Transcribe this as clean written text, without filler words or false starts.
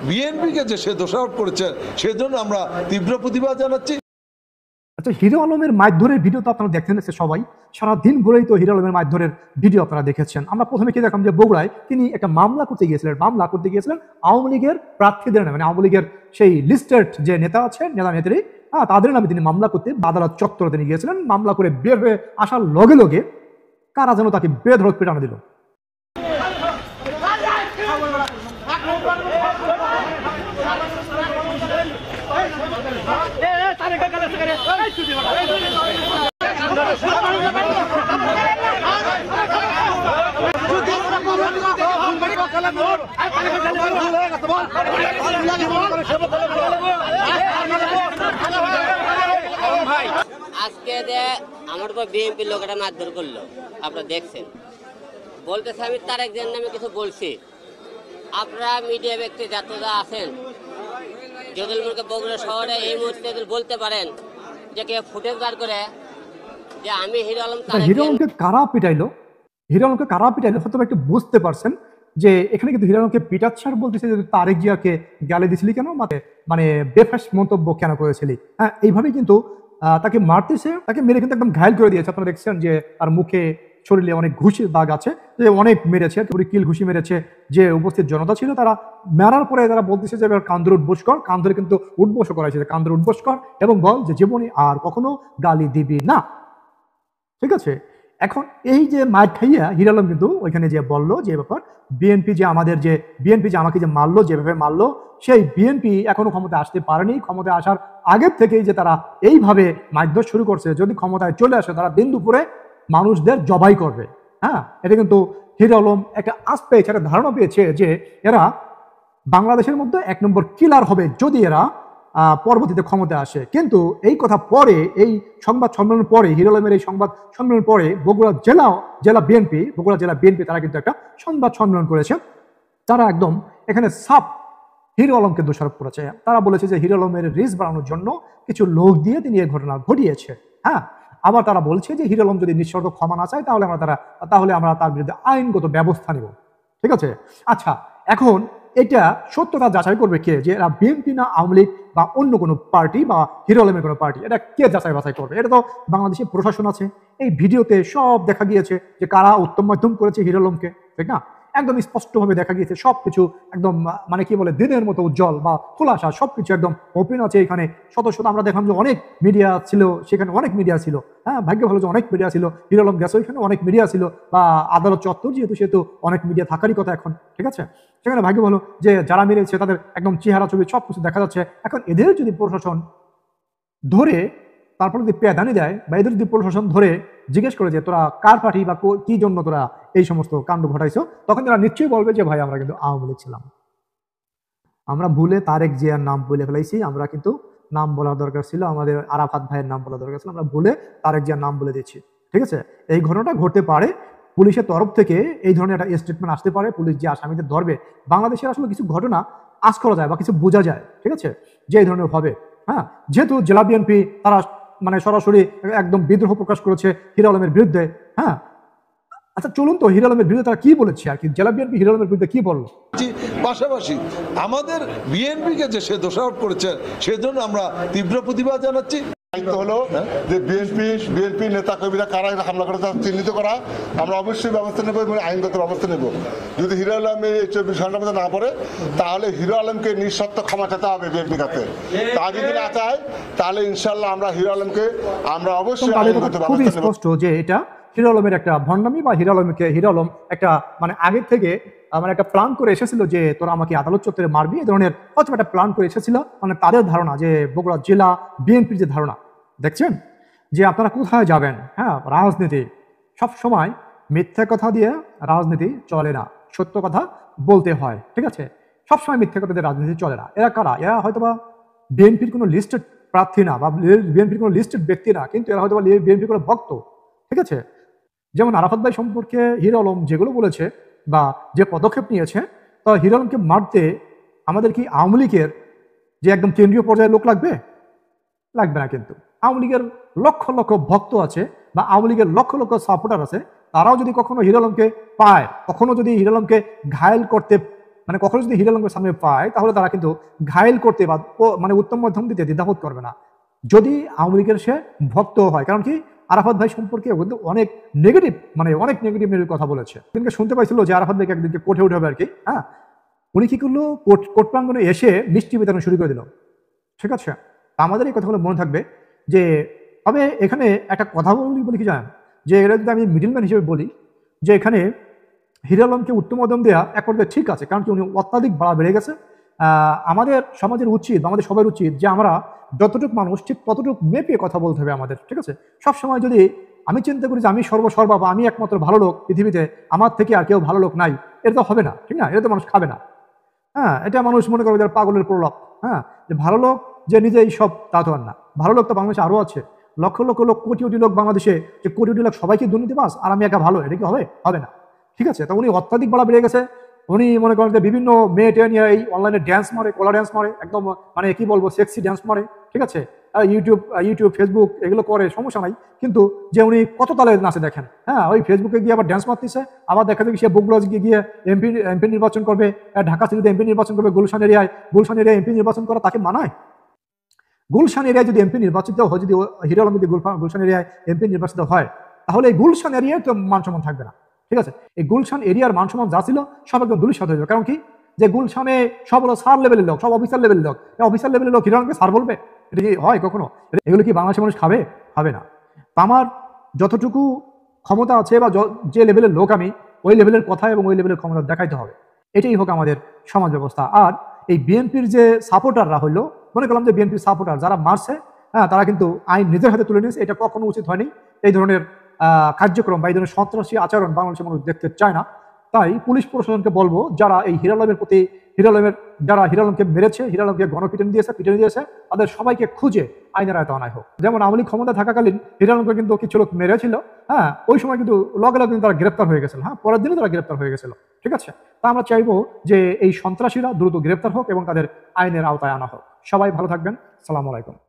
বিএনপিকে যে সে দোষারোপ করেছে সেজন্য আমরা তীব্র প্রতিবাদ জানাচ্ছি। আচ্ছা, হিরো আলমের মারধরের ভিডিও তো আপনারা দেখতে নিচ্ছে সবাই, সারাদিন ভরেই তো হিরো আলমের মারধরের ভিডিও আপনারা দেখেছেন। আমরা প্রথমে কি দেখলাম যে বগুড়ায় তিনি একটা মামলা করতে গিয়েছিলেন আওয়ামী লীগের প্রার্থীদের নামে, মানে আওয়ামী লীগের সেই লিস্টেড যে নেতা আছে, নেতা নেত্রী, তাদের নামে তিনি মামলা করতে আদালত চত্বরে তিনি গিয়েছিলেন। মামলা করে বের হয়ে আসার লগে লগে কারা যেন তাকে বেধড়ক পেটানো দিল। আজকে যে আমার উপর বিএনপির লোক একটা মারধর করলো, আপনারা দেখছেন। বলতেছে আমি তারেক জিয়ার নামে কিছু বলছি। আপনারা মিডিয়া ব্যক্তি যারা আছেন, যদি বগুড়া শহরে এই মুহূর্তে বলতে পারেন যে কে ফুটেজ বার করে যে আমি হিরো আলম, হিরো আলমকে কারা পিটাইলো, হয়তো একটু বুঝতে পারছেন যে এখানে কিন্তু হিরো আলমকে পিটাচ্ছে আর বলতেছে যে তারেক জিয়াকে গালি দিছিলি কেন, মানে বেফাস মন্তব্য কেন করেছিলি। হ্যাঁ, এইভাবেই কিন্তু তাকে মারতেছে, তাকে মেরে কিন্তু একদম ঘায়ল করে দিয়েছে। আপনারা দেখছেন যে তার মুখে শরীরে অনেক ঘুষির দাগ আছে, যে অনেক মেরেছে, কিল ঘুষি মেরেছে। যে উপস্থিত জনতা ছিল তারা মারার পরে তারা বলতেছে যে কান্দরে উঠবোস কর, কান্দরে কিন্তু উঠবোসও করাইছে, কান্দরে উঠবোস কর এবং বল যে জীবনে আর কখনো গালি দিবি না। ঠিক আছে, এখন এই যে মার খাইয়া হিরো আলম কিন্তু ওইখানে যে বললো যে ব্যাপার বিএনপি যে আমাকে যে মারলো, যেভাবে মারলো, সেই বিএনপি এখনো ক্ষমতায় আসতে পারেনি। ক্ষমতায় আসার আগের থেকেই যে তারা এইভাবে মারধর শুরু করছে, যদি ক্ষমতায় চলে আসে তারা দিন দুপুরে মানুষদের জবাই করবে। হ্যাঁ, এটা কিন্তু হিরো আলম একটা আশ পেয়েছে, একটা ধারণা পেয়েছে যে এরা বাংলাদেশের মধ্যে 1 নম্বর কিলার হবে যদি এরা পরবর্তীতে ক্ষমতায় আসে। কিন্তু এই কথা পরে, এই সংবাদ সম্মেলন পরে, হিরো আলমের এই সংবাদ সম্মেলন পরে বগুড়া জেলা বিএনপি তারা কিন্তু একটা সংবাদ সম্মেলন করেছে। তারা একদম এখানে সাফ হিরো আলমকে দোষারোপ করেছে। তারা বলেছে যে হিরো আলমের রিস্ক বাড়ানোর জন্য কিছু লোক দিয়ে তিনি এই ঘটনা ঘটিয়েছে। হ্যাঁ, আবার তারা বলছে যে হিরো আলম যদি নিঃশর্ত ক্ষমা না চায় তাহলে আমরা তার বিরুদ্ধে আইনগত ব্যবস্থা নিব। ঠিক আছে, আচ্ছা, এখন এটা সত্যতা যাচাই করবে কে, যে এরা বিএনপি না আওয়ামী লীগ বা অন্য কোনো পার্টি বা হিরো আলমের কোনো পার্টি, এটা কে যাচাই বাছাই করবে? এটা তো বাংলাদেশের প্রশাসন আছে। এই ভিডিওতে সব দেখা গিয়েছে যে কারা উত্তম মাধ্যম করেছে হিরো আলমকে, ঠিক না? একদম স্পষ্টভাবে দেখা গিয়েছে সবকিছু একদম মানে কি বলে দিনের মতো উজ্জ্বল বা খোলাসা, সবকিছু একদম ওপেন আছে। এখানে শত আমরা দেখলাম যে অনেক মিডিয়া ছিল, সেখানে অনেক মিডিয়া ছিল। হ্যাঁ, ভাগ্য ভালো যে অনেক মিডিয়া ছিল। হিরো আলম গেছে ওইখানে, অনেক মিডিয়া ছিল, বা আদালত চত্বর সেহেতু অনেক মিডিয়া থাকারই কথা এখন। ঠিক আছে, সেখানে ভাগ্য ভালো যে যারা মেরেছে তাদের একদম চেহারা ছবি সবকিছু দেখা যাচ্ছে। এখন এদের যদি প্রশাসন ধরে তারপর যদি পেদানি দেয়, বা এদের যদি প্রশাসন ধরে জিজ্ঞেস করে যে তোরা কার পার্টি বা কি জন্য তোরা এই সমস্ত কাণ্ড ঘটাইছো, তখন তারা নিশ্চয়ই বলবে যে ভাই আমরা কিন্তু আওয়ামী লীগ ছিলাম, আমরা ভুলে তারেক জিয়ার নাম বলে ফেলাইছি, আমরা কিন্তু নাম বলার দরকার ছিল, আমাদের আরাফাত ভাইয়ের নাম বলা দরকার ছিল, আমরা ভুলে তারেক জিয়ার নাম বলে দিচ্ছি। ঠিক আছে, এই ঘটনাটা ঘটতে পারে। পুলিশের তরফ থেকে এই ধরনের একটা স্টেটমেন্ট আসতে পারে, পুলিশ যে আসামিদের ধরবে। বাংলাদেশে আসলে কিছু ঘটনা আঁচ করা যায় বা কিছু বোঝা যায়, ঠিক আছে, যে এই ধরনের হবে। হ্যাঁ, যেহেতু জেলা বিএনপি তারা মানে সরাসরি একদম বিদ্রোহ প্রকাশ করেছে হিরো আলমের বিরুদ্ধে। হ্যাঁ, আচ্ছা চলুন তো হিরো আলমের বিরুদ্ধে তারা কি বলেছে আর কি, জেলা বিএনপি হিরো আলমের বিরুদ্ধে কি বললো। পাশাপাশি আমাদের বিএনপিকে যে সে দোষারোপ করেছে সেজন্য আমরা তীব্র প্রতিবাদ জানাচ্ছি। দায়িত্ব হলো যে বিএনপি নেতা কর্মীরা কারা হামলা করে তার চিহ্নিত করা। আমরা অবশ্যই ব্যবস্থা নেব এবং আইনগত ব্যবস্থা নেব। যদি হিরো আলম এই 24 ঘন্টার মধ্যে না পড়ে তাহলে হিরো আলমকে নিঃশর্ত ক্ষমা চাইতে হবে বিএনপি কাছে। তা যদি না চায় তাহলে ইনশাল্লাহ আমরা হিরো আলমকে আমরা অবশ্যই আইনগত ব্যবস্থা নেব। স্পষ্ট যে এটা হিরো আলমের একটা ভণ্ডামি, বা হিরো আলম একটা মানে আগের থেকে মানে একটা প্ল্যান করে এসেছিল যে তোরা আমাকে আদালত চত্বরে মারবি, এই ধরনের হয়তো একটা প্ল্যান করে এসেছিল। মানে তাদের ধারণা যে বগুড়া জেলা বিএনপির যে ধারণা, দেখছেন যে আপনারা কোথায় যাবেন। হ্যাঁ, রাজনীতি সব সময় মিথ্যা কথা দিয়ে রাজনীতি চলে না, সত্য কথা বলতে হয়। ঠিক আছে, সবসময় মিথ্যা কথা দিয়ে রাজনীতি চলে না। এরা কারা? এরা হয়তোবা বিএনপির কোনো লিস্টেড প্রার্থী না, বা বিএনপির কোনো লিস্টেড ব্যক্তি না, কিন্তু এরা হয়তোবা বিএনপির কোনো ভক্ত। ঠিক আছে, যেমন আরাফাত ভাই সম্পর্কে হিরো আলম যেগুলো বলেছে বা যে পদক্ষেপ নিয়েছে, তা হিরো আলমকে মারতে আমাদের কি আওয়ামী লীগের যে একদম কেন্দ্রীয় পর্যায়ের লোক লাগবে না। কিন্তু আওয়ামী লীগের লক্ষ লক্ষ ভক্ত আছে, বা আওয়ামী লীগের লক্ষ লক্ষ সাপোর্টার আছে, তারাও যদি কখনো হিরো আলমকে পায়, কখনো যদি হিরো আলমকে ঘায়েল করতে মানে কখনো যদি হিরো আলমকে সামনে পায় তাহলে তারা কিন্তু ঘায়েল করতে বা মানে উত্তম মধ্যম দিতে দ্বিধাবোধ করবে না, যদি আওয়ামী লীগের সে ভক্ত হয়। কারণ কি আরাফাত ভাই সম্পর্কে কিন্তু অনেক নেগেটিভ কথা বলেছে। কিন্তু শুনতে পাইছিল যে আরাফাত ভাইকে একদিনকে কোর্টে উঠে হবে আর কি। হ্যাঁ, উনি কি করলো, কোর্ট প্রাঙ্গণে এসে মিষ্টি বিতরণ শুরু করে দিল। ঠিক আছে, আমাদের এই কথাগুলো মনে থাকবে যে তবে এখানে একটা কথা বলি কি জানেন, যে এটা যদি আমি মিডলম্যান হিসেবে বলি যে এখানে হিরো আলমকে উত্তম মধ্যম দেওয়া এক পর্যায়ে ঠিক আছে, কারণ কি উনি অত্যাধিক বাড়া বেড়ে গেছে। আমাদের সমাজের উচিত, আমাদের সবার উচিত যে আমরা যতটুকু মানুষ ঠিক ততটুকু মেপে কথা বলতে হবে আমাদের। ঠিক আছে, সবসময় যদি আমি চিন্তা করি যে আমি সর্বসর্বা বা আমি একমাত্র ভালো লোক পৃথিবীতে, আমার থেকে আর কেউ ভালো লোক নাই, এটা তো হবে না, ঠিক না? এটা তো মানুষ খাবে না। হ্যাঁ, এটা মানুষ মনে করবে যারা পাগলের প্রলোভ। হ্যাঁ, যে ভালো লোক যে নিজেই সব তা তো আর না, ভালো লোক তো বাংলাদেশে আরও আছে, লক্ষ লক্ষ লোক, কোটি কোটি লোক বাংলাদেশে, যে কোটি কোটি লোক সবাইকে দুর্নীতিবাজ আর আমি একা ভালো, এটা কি হবে? হবে না। ঠিক আছে, তো উনি অত্যাধিক বাড়া বেড়ে গেছে। উনি মনে করেন যে বিভিন্ন মেয়ে নিয়ে এই অনলাইনে ড্যান্স মারে, কোলা ড্যান্স মারে, একদম মানে কি বলবো, সেক্সি ড্যান্স মারে। ঠিক আছে, ইউটিউব ফেসবুক এগুলো করে, সমস্যা নাই, কিন্তু যে উনি কত তালে নাচে দেখেন। হ্যাঁ, ওই ফেসবুকে গিয়ে আবার ড্যান্স মারতেছে, আবার দেখা দেখি সে বুকলজ গিয়ে এমপি নির্বাচন করবে, ঢাকা সিটিতে এমপি নির্বাচন করবে, গুলশান এরিয়ায় এমপি নির্বাচন করা তাকে মানায়? গুলশান এরিয়ায় যদি এমপি নির্বাচিত হয়, যদি হিরো আলম যদি গুলশান এরিয়ায় এমপি নির্বাচিত হয়, তাহলে এই গুলশান এরিয়ায় তো মান সম্মান থাকবে না। ঠিক আছে, এই গুলশান এরিয়ার মান সম্মান যা ছিল সব একদম ধূলিসাৎ হয়ে যাবে। কারণ কি, যে গুলশানে সব হলো স্যার লেভেলের লোক, সব অফিসার লেভেলের লোক। অফিসার লেভেলের লোক হিরো আলমকে স্যার বলবে? এটা কি হয় কখনো? এগুলো কি বাংলাদেশের মানুষ খাবে? খাবে না। তো আমার যতটুকু ক্ষমতা আছে বা যে লেভেলের লোক আমি, ওই লেভেলের কথা এবং ওই লেভেলের ক্ষমতা দেখাইতে হবে। এটাই হোক আমাদের সমাজ ব্যবস্থা। আর এই বিএনপির যে সাপোর্টাররা হলো, মনে করলাম যে বিএনপির সাপোর্টার যারা মারছে, হ্যাঁ, তারা কিন্তু আইন নিজের হাতে তুলে নিয়েছে। এটা কখনো উচিত হয়নি। এই ধরনের কার্যক্রম বা এই ধরনের সন্ত্রাসী আচরণ বাংলাদেশের মানুষ দেখতে চায় না। তাই পুলিশ প্রশাসনকে বলবো, যারা এই হিরো আলমের প্রতি, যারা হিরো আলমকে মেরেছে, হিরো আলমকে গণপিটুনি দিয়েছে, তাদের সবাইকে খুঁজে আইনের আয়তায় আনা হোক। যেমন আওয়ামী লীগ ক্ষমতা থাকাকালীন হিরো আলমকে কিন্তু কিছু লোক মেরেছিল। হ্যাঁ, ওই সময় কিন্তু লগে লগে কিন্তু তারা গ্রেপ্তার হয়ে গেছিল। হ্যাঁ, পরের দিনে তারা গ্রেপ্তার হয়ে গেছিল। ঠিক আছে, তা আমরা চাইবো যে এই সন্ত্রাসীরা দ্রুত গ্রেপ্তার হোক এবং তাদের আইনের আওতায় আনা হোক। সবাই ভালো থাকবেন। আসসালামু আলাইকুম।